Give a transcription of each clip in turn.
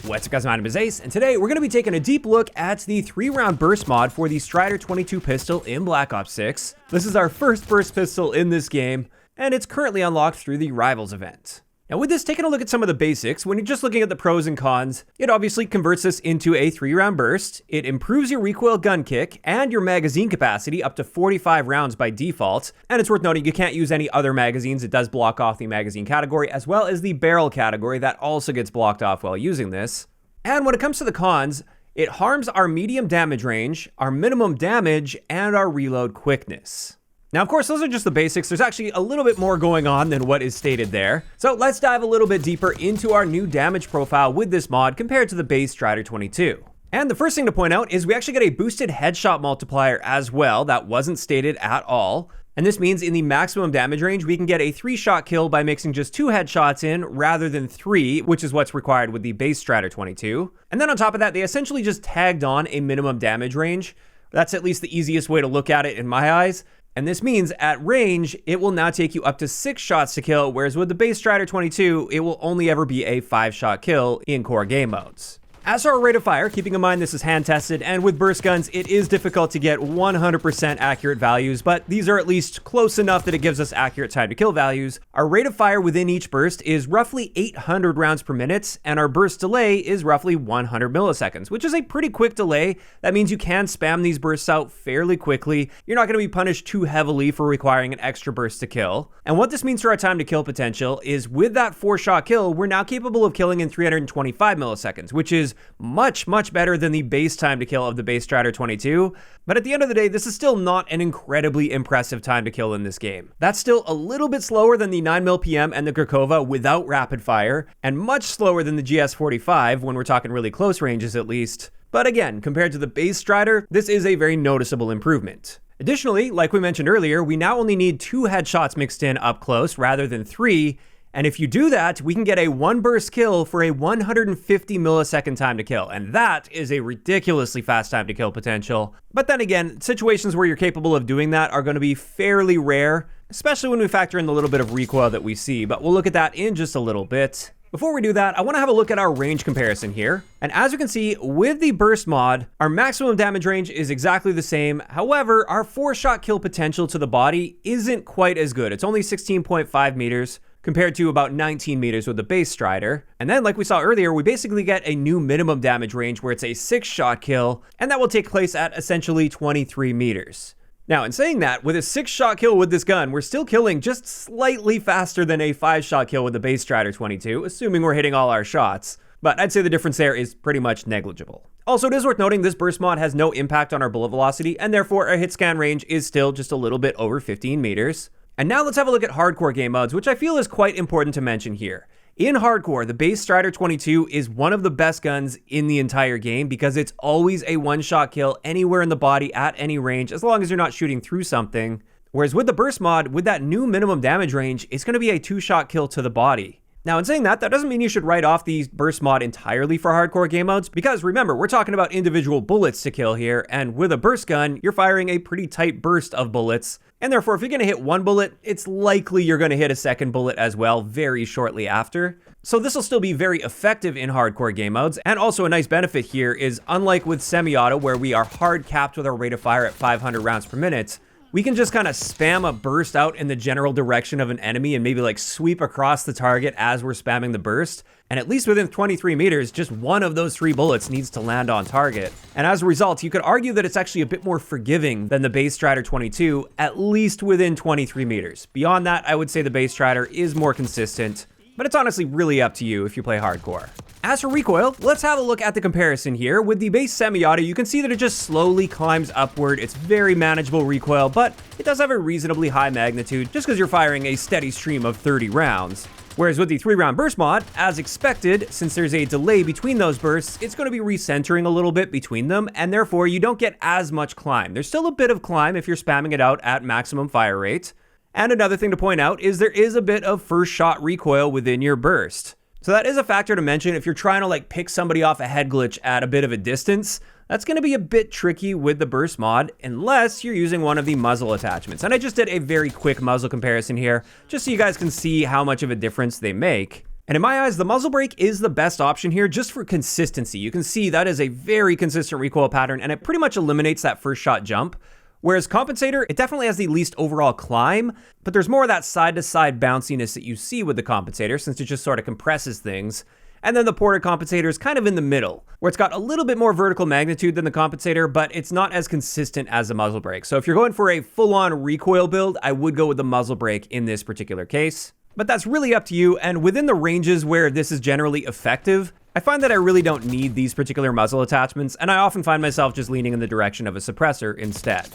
What's up guys, my name is Ace, and today we're going to be taking a deep look at the 3-round burst mod for the Stryder 22 pistol in Black Ops 6. This is our first burst pistol in this game, and it's currently unlocked through the Rivals event. Now with this, taking a look at some of the basics, when you're just looking at the pros and cons, it obviously converts this into a 3-round burst, it improves your recoil gun kick and your magazine capacity up to 45 rounds by default, and it's worth noting you can't use any other magazines. It does block off the magazine category as well as the barrel category that also gets blocked off while using this. And when it comes to the cons, it harms our medium damage range, our minimum damage, and our reload quickness. Now, of course, those are just the basics. There's actually a little bit more going on than what is stated there. So let's dive a little bit deeper into our new damage profile with this mod compared to the base Stryder 22. And the first thing to point out is we actually get a boosted headshot multiplier as well. That wasn't stated at all. And this means in the maximum damage range, we can get a 3-shot kill by mixing just 2 headshots in rather than 3, which is what's required with the base Stryder 22. And then on top of that, they essentially just tagged on a minimum damage range. That's at least the easiest way to look at it in my eyes. And this means at range, it will now take you up to 6 shots to kill, whereas with the base Stryder 22, it will only ever be a 5-shot kill in core game modes. As for our rate of fire, keeping in mind this is hand tested, and with burst guns, it is difficult to get 100% accurate values, but these are at least close enough that it gives us accurate time to kill values. Our rate of fire within each burst is roughly 800 rounds per minute, and our burst delay is roughly 100 milliseconds, which is a pretty quick delay. That means you can spam these bursts out fairly quickly. You're not going to be punished too heavily for requiring an extra burst to kill. And what this means for our time to kill potential is with that 4-shot kill, we're now capable of killing in 325 milliseconds, which is much better than the base time to kill of the base Stryder 22. But at the end of the day, this is still not an incredibly impressive time to kill in this game. That's still a little bit slower than the 9mm PM and the Gurkova without rapid fire, and much slower than the GS45 when we're talking really close ranges at least. But again, compared to the base Stryder, this is a very noticeable improvement. Additionally, like we mentioned earlier, we now only need 2 headshots mixed in up close rather than 3. And if you do that, we can get a 1-burst kill for a 150 millisecond time to kill. And that is a ridiculously fast time to kill potential. But then again, situations where you're capable of doing that are going to be fairly rare, especially when we factor in the little bit of recoil that we see. But we'll look at that in just a little bit. Before we do that, I want to have a look at our range comparison here. And as you can see, with the burst mod, our maximum damage range is exactly the same. However, our 4-shot kill potential to the body isn't quite as good. It's only 16.5 meters. Compared to about 19 meters with the base Stryder. And then, like we saw earlier, we basically get a new minimum damage range where it's a 6-shot kill, and that will take place at essentially 23 meters. Now, in saying that, with a 6-shot kill with this gun, we're still killing just slightly faster than a 5-shot kill with the base Stryder 22, assuming we're hitting all our shots. But I'd say the difference there is pretty much negligible. Also, it is worth noting this burst mod has no impact on our bullet velocity, and therefore our hit scan range is still just a little bit over 15 meters. And now let's have a look at hardcore game modes, which I feel is quite important to mention here. In hardcore, the base Stryder 22 is one of the best guns in the entire game because it's always a 1-shot kill anywhere in the body at any range, as long as you're not shooting through something. Whereas with the burst mod, with that new minimum damage range, it's going to be a 2-shot kill to the body. Now, in saying that, that doesn't mean you should write off the burst mod entirely for hardcore game modes, because remember, we're talking about individual bullets to kill here, and with a burst gun, you're firing a pretty tight burst of bullets, and therefore, if you're going to hit 1 bullet, it's likely you're going to hit a 2nd bullet as well very shortly after. So this will still be very effective in hardcore game modes, and also a nice benefit here is, unlike with semi-auto, where we are hard capped with our rate of fire at 500 rounds per minute, we can just kind of spam a burst out in the general direction of an enemy and maybe like sweep across the target as we're spamming the burst. And at least within 23 meters, just one of those 3 bullets needs to land on target. And as a result, you could argue that it's actually a bit more forgiving than the base Stryder 22, at least within 23 meters. Beyond that, I would say the base Stryder is more consistent, but it's honestly really up to you if you play hardcore. As for recoil, let's have a look at the comparison here. With the base semi-auto, you can see that it just slowly climbs upward. It's very manageable recoil, but it does have a reasonably high magnitude just because you're firing a steady stream of 30 rounds. Whereas with the 3-round burst mod, as expected, since there's a delay between those bursts, it's going to be recentering a little bit between them, and therefore you don't get as much climb. There's still a bit of climb if you're spamming it out at maximum fire rate. And another thing to point out is there is a bit of first shot recoil within your burst. So that is a factor to mention if you're trying to like pick somebody off a head glitch at a bit of a distance. That's going to be a bit tricky with the burst mod unless you're using one of the muzzle attachments. And I just did a very quick muzzle comparison here just so you guys can see how much of a difference they make. And in my eyes, the muzzle brake is the best option here just for consistency. You can see that is a very consistent recoil pattern, and it pretty much eliminates that first shot jump. Whereas compensator, it definitely has the least overall climb, but there's more of that side-to-side bounciness that you see with the compensator, since it just sort of compresses things. And then the ported compensator is kind of in the middle, where it's got a little bit more vertical magnitude than the compensator, but it's not as consistent as the muzzle brake. So if you're going for a full-on recoil build, I would go with the muzzle brake in this particular case. But that's really up to you, and within the ranges where this is generally effective, I find that I really don't need these particular muzzle attachments, and I often find myself just leaning in the direction of a suppressor instead.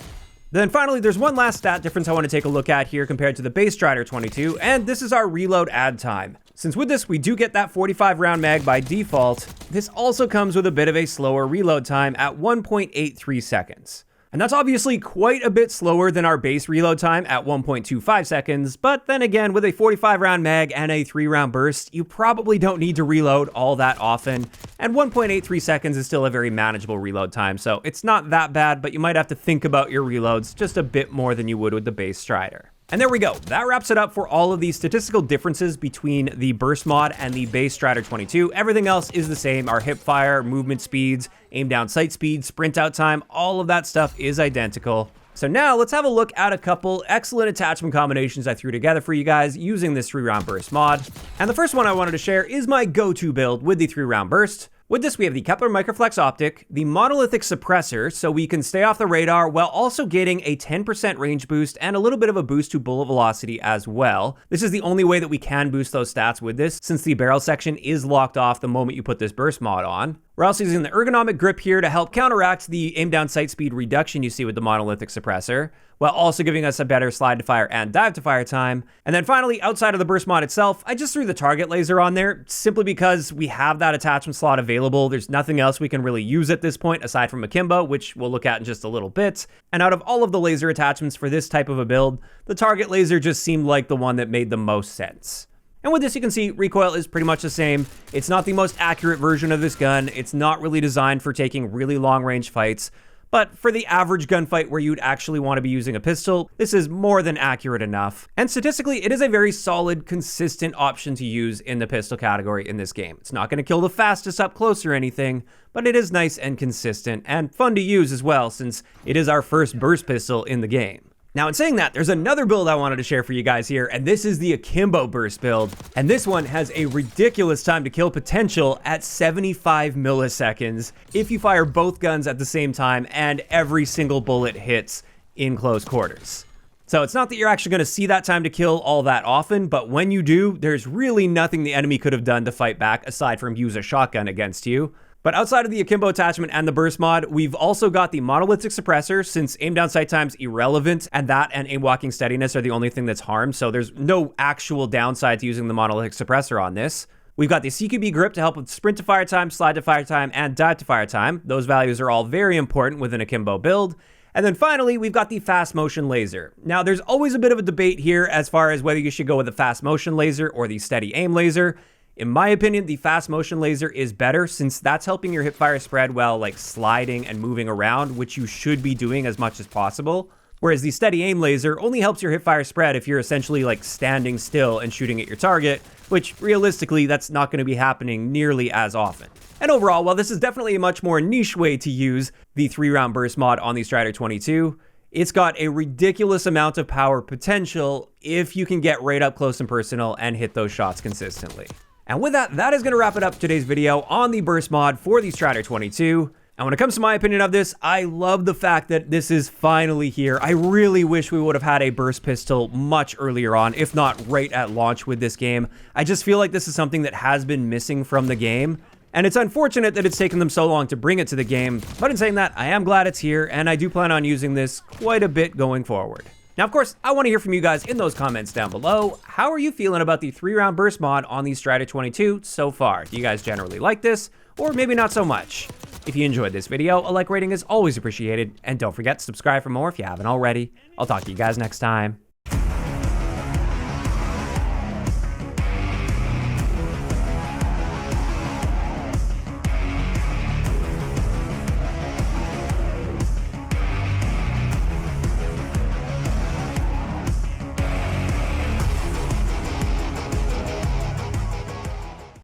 Then finally, there's one last stat difference I want to take a look at here compared to the base Stryder 22, and this is our reload add time. Since with this, we do get that 45 round mag by default, this also comes with a bit of a slower reload time at 1.83 seconds. And that's obviously quite a bit slower than our base reload time at 1.25 seconds, but then again, with a 45 round mag and a 3 round burst, you probably don't need to reload all that often, and 1.83 seconds is still a very manageable reload time, so it's not that bad, but you might have to think about your reloads just a bit more than you would with the base Stryder. And there we go. That wraps it up for all of the statistical differences between the burst mod and the base Stryder 22. Everything else is the same. Our hip fire, movement speeds, aim down sight speed, sprint out time, all of that stuff is identical. So now let's have a look at a couple excellent attachment combinations I threw together for you guys using this 3-round burst mod. And the first one I wanted to share is my go-to build with the 3-round burst. With this, we have the Kepler Microflex Optic, the monolithic suppressor, so we can stay off the radar while also getting a 10% range boost and a little bit of a boost to bullet velocity as well. This is the only way that we can boost those stats with this, since the barrel section is locked off the moment you put this burst mod on. We're also using the ergonomic grip here to help counteract the aim down sight speed reduction you see with the monolithic suppressor, while also giving us a better slide to fire and dive to fire time. And then finally, outside of the burst mod itself, I just threw the target laser on there simply because we have that attachment slot available. There's nothing else we can really use at this point aside from Akimbo, which we'll look at in just a little bit. And out of all of the laser attachments for this type of a build, the target laser just seemed like the one that made the most sense. And with this, you can see recoil is pretty much the same. It's not the most accurate version of this gun. It's not really designed for taking really long range fights. But for the average gunfight where you'd actually want to be using a pistol, this is more than accurate enough. And statistically, it is a very solid, consistent option to use in the pistol category in this game. It's not going to kill the fastest up close or anything, but it is nice and consistent and fun to use as well, since it is our first burst pistol in the game. Now, in saying that, there's another build I wanted to share for you guys here, and this is the Akimbo burst build. And this one has a ridiculous time to kill potential at 75 milliseconds if you fire both guns at the same time and every single bullet hits in close quarters. So it's not that you're actually going to see that time to kill all that often, but when you do, there's really nothing the enemy could have done to fight back aside from use a shotgun against you. But outside of the Akimbo attachment and the burst mod, we've also got the monolithic suppressor, since aim down sight time's irrelevant, and that and aim walking steadiness are the only thing that's harmed, so there's no actual downside to using the monolithic suppressor on this. We've got the CQB grip to help with sprint to fire time, slide to fire time, and dive to fire time. Those values are all very important with an Akimbo build. And then finally, we've got the fast motion laser. Now, there's always a bit of a debate here as far as whether you should go with the fast motion laser or the steady aim laser. In my opinion, the fast motion laser is better, since that's helping your hipfire spread while like sliding and moving around, which you should be doing as much as possible. Whereas the steady aim laser only helps your hipfire spread if you're essentially like standing still and shooting at your target, which realistically, that's not going to be happening nearly as often. And overall, while this is definitely a much more niche way to use the 3-round burst mod on the Stryder 22, it's got a ridiculous amount of power potential if you can get right up close and personal and hit those shots consistently. And with that, that is going to wrap it up today's video on the burst mod for the Stryder 22. And when it comes to my opinion of this, I love the fact that this is finally here. I really wish we would have had a burst pistol much earlier on, if not right at launch with this game. I just feel like this is something that has been missing from the game. And it's unfortunate that it's taken them so long to bring it to the game. But in saying that, I am glad it's here, and I do plan on using this quite a bit going forward. Now, of course, I want to hear from you guys in those comments down below. How are you feeling about the 3-round burst mod on the Stryder 22 so far? Do you guys generally like this, or maybe not so much? If you enjoyed this video, a like rating is always appreciated, and don't forget to subscribe for more if you haven't already. I'll talk to you guys next time.